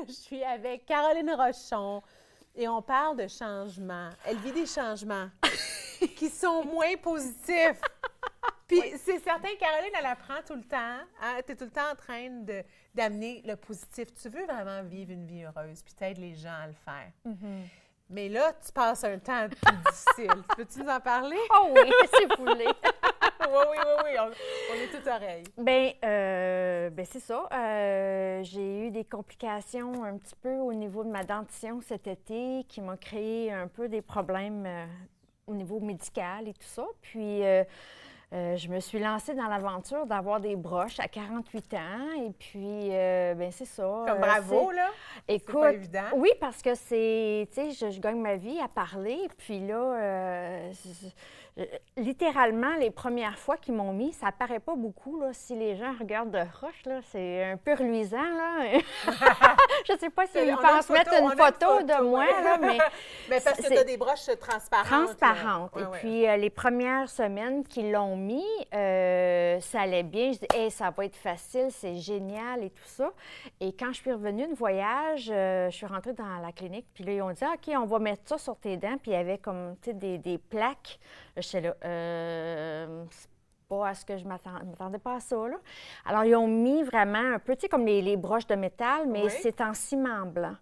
Je suis avec Caroline Rochon et on parle de changements. Elle vit des changements qui sont moins positifs. Puis c'est certain, Caroline, elle apprend tout le temps. Hein? Tu es tout le temps en train d'amener le positif. Tu veux vraiment vivre une vie heureuse, puis t'aides les gens à le faire. Mais là, tu passes un temps plus difficile. Peux-tu nous en parler? Oh oui, c'est foulé. Oui. On est tout oreilles. Ben c'est ça. J'ai eu des complications un petit peu au niveau de ma dentition cet été qui m'ont créé un peu des problèmes au niveau médical et tout ça. Puis, je me suis lancée dans l'aventure d'avoir des broches à 48 ans. Et puis, ben c'est ça. Comme bravo, là. Écoute, c'est pas évident. Oui, parce que c'est, tu sais, je gagne ma vie à parler. Puis là, littéralement, les premières fois qu'ils m'ont mis, ça paraît pas beaucoup, là. Si les gens regardent de roche, là, c'est un peu reluisant, là. Je sais pas s'ils pensent mettre une photo de moi, là, mais... Mais parce que tu as des broches transparentes. Transparentes. Ouais, Et ouais. puis, les premières semaines qu'ils l'ont mis, ça allait bien. Je dis, hey, ça va être facile, c'est génial et tout ça. Et quand je suis revenue de voyage, je suis rentrée dans la clinique, puis là, ils ont dit, OK, on va mettre ça sur tes dents. Puis il y avait comme, tu sais, des plaques. Je sais là, c'est pas à ce que je m'attendais pas à ça, là. Alors, ils ont mis vraiment un peu, tu sais, comme les broches de métal, mais Oui. c'est en ciment blanc.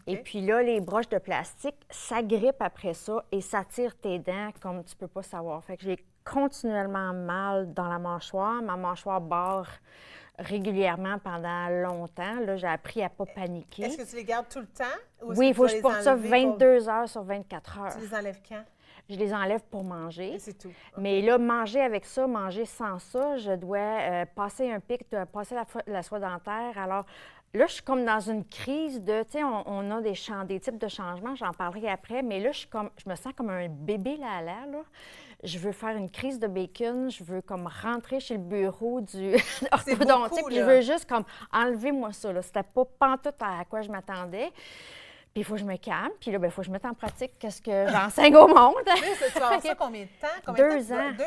Et puis là, les broches de plastique, ça grippe après ça et ça tire tes dents comme tu peux pas savoir. Fait que j'ai continuellement mal dans la mâchoire. Ma mâchoire barre régulièrement pendant longtemps. Là, j'ai appris à pas paniquer. Est-ce que tu les gardes tout le temps? Ou est-ce Oui, il tu faut vas que je les porte ça enlever 22 heures sur 24 heures. Tu les enlèves quand? Je les enlève pour manger. Et c'est tout. Mais là, manger avec ça, manger sans ça, je dois passer un pic, passer la soie dentaire. Alors là, je suis comme dans une crise de, tu sais, on a des types de changements, j'en parlerai après, mais là, je me sens comme un bébé là. Je veux faire une crise de bacon, je veux comme rentrer chez le bureau du orthodontique, beaucoup, puis je là. veux juste comme enlever-moi ça, là. C'était pas pantoute à quoi je m'attendais. Puis il faut que je me calme, puis là, il faut que je mette en pratique ce que j'enseigne au monde. Oui, tu vas avoir ça combien de temps? Combien de 2 temps? ans. Puis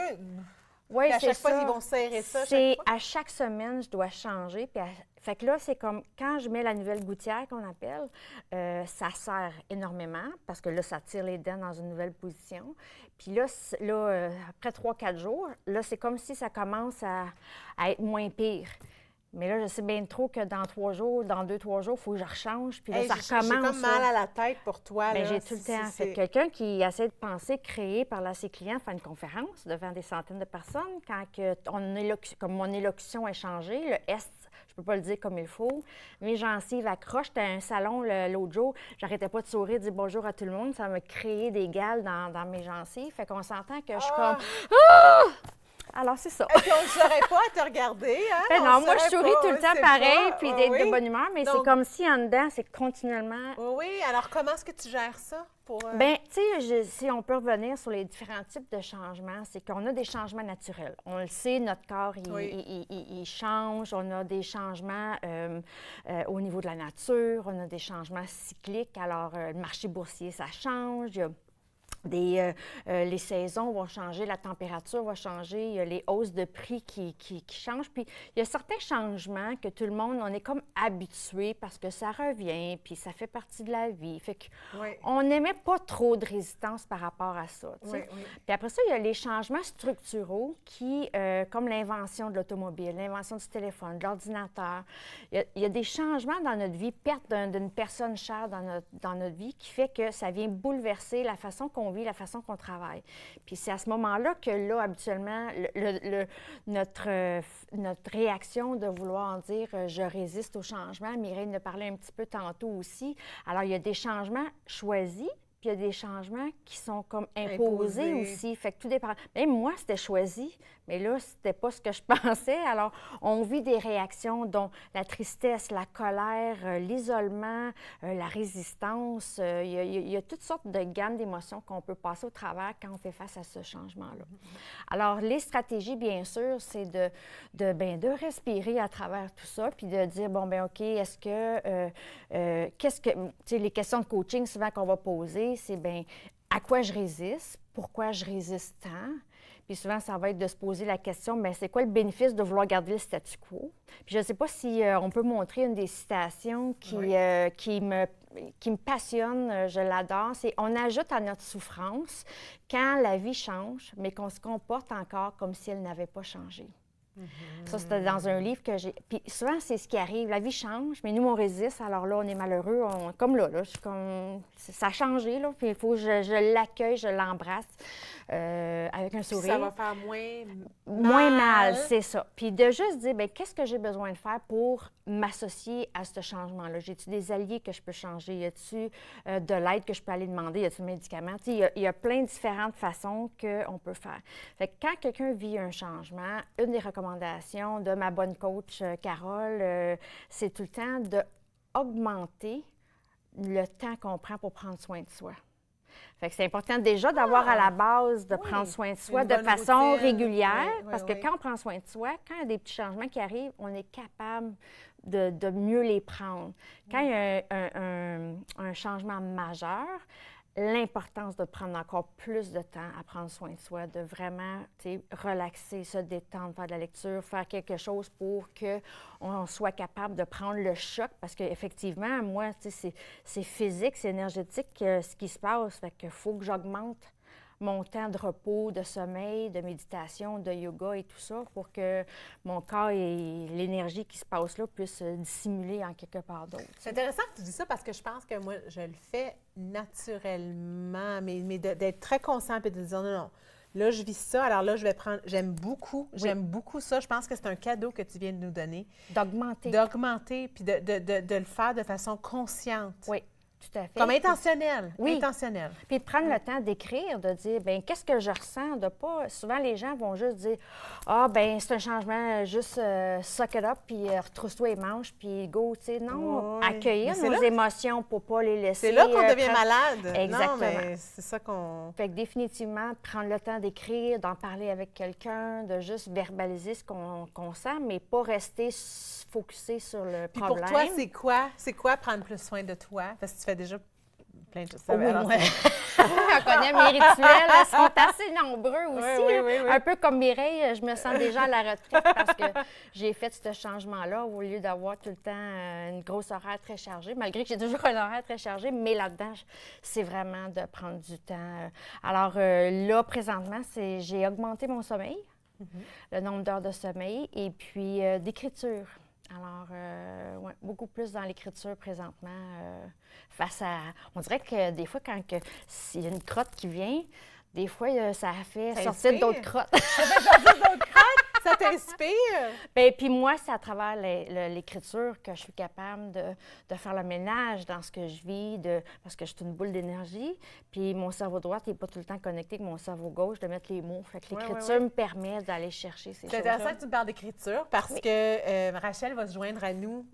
Oui, à c'est chaque fois, ça. ils vont serrer ça. à C'est chaque fois? à chaque semaine, je dois changer. Fait que là, c'est comme quand je mets la nouvelle gouttière qu'on appelle, ça serre énormément parce que là, ça tire les dents dans une nouvelle position. Puis là, après 3-4 jours, là, c'est comme si ça commence à être moins pire. Mais là, je sais bien trop que dans 3 jours, dans 2-3 jours, il faut que je rechange. Puis là, Hey, ça recommence. J'ai comme mal à la tête pour toi. Bien, là. j'ai tout le temps. Fait que quelqu'un qui essaie de penser, créer, parler à ses clients, faire une conférence devant des centaines de personnes, comme mon élocution est changée, le S, je peux pas le dire comme il faut. Mes gencives accrochent. J'étais à un salon l'autre jour, j'arrêtais pas de sourire, de dire bonjour à tout le monde. Ça m'a créé des gales dans mes gencives. Fait qu'on s'entend que je suis comme... Ah! Alors, c'est ça. Et puis on ne saurait pas à te regarder, hein? Ben On non, le moi, je saurait souris pas, tout le on temps sait pareil, pas. puis Ah d'être oui. de bonne humeur, mais c'est Donc- comme si en dedans, c'est continuellement... Oui, alors comment est-ce que tu gères ça? Bien, tu sais, si on peut revenir sur les différents types de changements, c'est qu'on a des changements naturels. On le sait, notre corps, il change. On a des changements au niveau de la nature. On a des changements cycliques. Alors, le marché boursier, ça change. Il y a les saisons vont changer, la température va changer, il y a les hausses de prix qui changent. Puis il y a certains changements que tout le monde, on est comme habitué parce que ça revient, puis ça fait partie de la vie. Fait qu'on n'aimait pas trop de résistance par rapport à ça. Tu sais. Puis après ça, il y a les changements structuraux qui, comme l'invention de l'automobile, l'invention du téléphone, de l'ordinateur. Il y a des changements dans notre vie, perte d'une personne chère dans notre vie qui fait que ça vient bouleverser la façon qu'on vit, la façon qu'on travaille. Puis c'est à ce moment-là que, là, habituellement, notre réaction de vouloir dire je résiste au changement, Mireille en a parlé un petit peu tantôt aussi. Alors, il y a des changements choisis, puis il y a des changements qui sont comme imposés aussi. Fait que tout dépend. Même moi, c'était choisi, mais là, c'était pas ce que je pensais. Alors, on vit des réactions dont la tristesse, la colère, l'isolement, la résistance. Il y a toutes sortes de gammes d'émotions qu'on peut passer au travers quand on fait face à ce changement-là. Alors, les stratégies, bien sûr, c'est de respirer à travers tout ça, puis de dire, bon, bien, OK, est-ce que, tu sais, les questions de coaching souvent qu'on va poser, c'est, bien, à quoi je résiste, pourquoi je résiste tant, Puis souvent, ça va être de se poser la question, bien, c'est quoi le bénéfice de vouloir garder le statu quo? Puis je ne sais pas si on peut montrer une des citations qui me passionne, je l'adore, c'est « On ajoute à notre souffrance quand la vie change, mais qu'on se comporte encore comme si elle n'avait pas changé. » Ça, c'était dans un livre que j'ai... Puis souvent, c'est ce qui arrive. La vie change, mais nous, on résiste. Alors là, on est malheureux. Comme là, je suis comme... Ça a changé, là. Puis il faut que je l'accueille, je l'embrasse avec un sourire. Ça va faire moins mal, c'est ça. Puis de juste dire, bien, qu'est-ce que j'ai besoin de faire pour m'associer à ce changement-là? J'ai-tu des alliés que je peux changer? Y a-tu de l'aide que je peux aller demander? Y a-tu des médicaments? Il y a plein de différentes façons qu'on peut faire. Fait que quand quelqu'un vit un changement, une des recommandations de ma bonne coach Carole, c'est tout le temps d'augmenter le temps qu'on prend pour prendre soin de soi. Fait que c'est important déjà d'avoir à la base de prendre soin de soi de façon régulière, parce que quand on prend soin de soi, quand il y a des petits changements qui arrivent, on est capable de mieux les prendre. Quand il y a un changement majeur, l'importance de prendre encore plus de temps à prendre soin de soi, de vraiment relaxer, se détendre, faire de la lecture, faire quelque chose pour qu'on soit capable de prendre le choc. Parce qu'effectivement, moi, c'est physique, c'est énergétique ce qui se passe. Fait qu'il faut que j'augmente mon temps de repos, de sommeil, de méditation, de yoga et tout ça pour que mon corps et l'énergie qui se passe là puissent dissimuler en quelque part d'autre. C'est intéressant que tu dis ça parce que je pense que moi, je le fais naturellement, mais d'être très conscient et de dire non, là, je vis ça, alors là, je vais prendre... J'aime beaucoup ça. Je pense que c'est un cadeau que tu viens de nous donner. D'augmenter, puis de le faire de façon consciente. Oui. Tout à fait. Comme intentionnel. Oui. Intentionnel. Puis de prendre le temps d'écrire, de dire, bien, qu'est-ce que je ressens, de pas... Souvent, les gens vont juste dire, ah, bien, c'est un changement, juste suck it up, puis retrousse-toi les manches, puis go, tu sais. Non, accueillir nos émotions pour pas les laisser... C'est là qu'on devient malade. Exactement. Non, mais c'est ça qu'on... Fait que définitivement, prendre le temps d'écrire, d'en parler avec quelqu'un, de juste verbaliser ce qu'on sent, mais pas rester focusé sur le puis problème. Pour toi, c'est quoi prendre plus soin de toi? Parce que tu fais déjà plein de choses. On connaît mes rituels, ils sont assez nombreux aussi. Oui. Un peu comme Mireille, je me sens déjà à la retraite parce que j'ai fait ce changement-là au lieu d'avoir tout le temps une grosse horaire très chargée, malgré que j'ai toujours un horaire très chargé, mais là-dedans, c'est vraiment de prendre du temps. Alors là, présentement, j'ai augmenté mon sommeil, le nombre d'heures de sommeil, et puis d'écriture. Alors, beaucoup plus dans l'écriture présentement, face à... On dirait que des fois, quand s'il y a une crotte qui vient, des fois, ça fait sortir d'autres crottes. Ça fait sortir d'autres crottes? Ça t'inspire? Bien, puis moi, c'est à travers l'écriture que je suis capable de faire le ménage dans ce que je vis, parce que je suis une boule d'énergie. Puis mon cerveau droit n'est pas tout le temps connecté avec mon cerveau gauche, de mettre les mots. Fait que l'écriture me permet d'aller chercher ces choses-là. C'est intéressant que tu me parles d'écriture parce que Rachel va se joindre à nous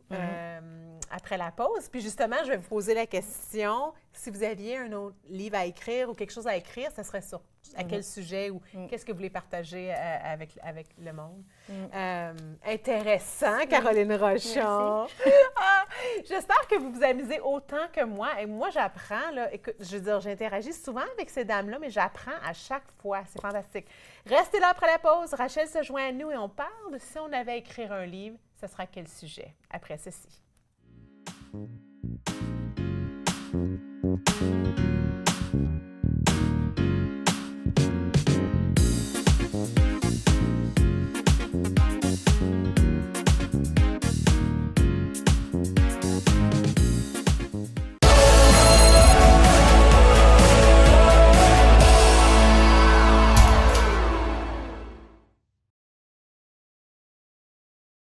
après la pause. Puis justement, je vais vous poser la question, si vous aviez un autre livre à écrire ou quelque chose à écrire, ce serait sur à quel sujet ou qu'est-ce que vous voulez partager avec le monde? Intéressant, Caroline Rochon. J'espère que vous vous amusez autant que moi. Et moi, j'apprends, là, écoute, je veux dire, j'interagis souvent avec ces dames-là, mais j'apprends à chaque fois. C'est fantastique. Restez là après la pause. Rachel se joint à nous et on parle de si on avait à écrire un livre, ce sera quel sujet après ceci?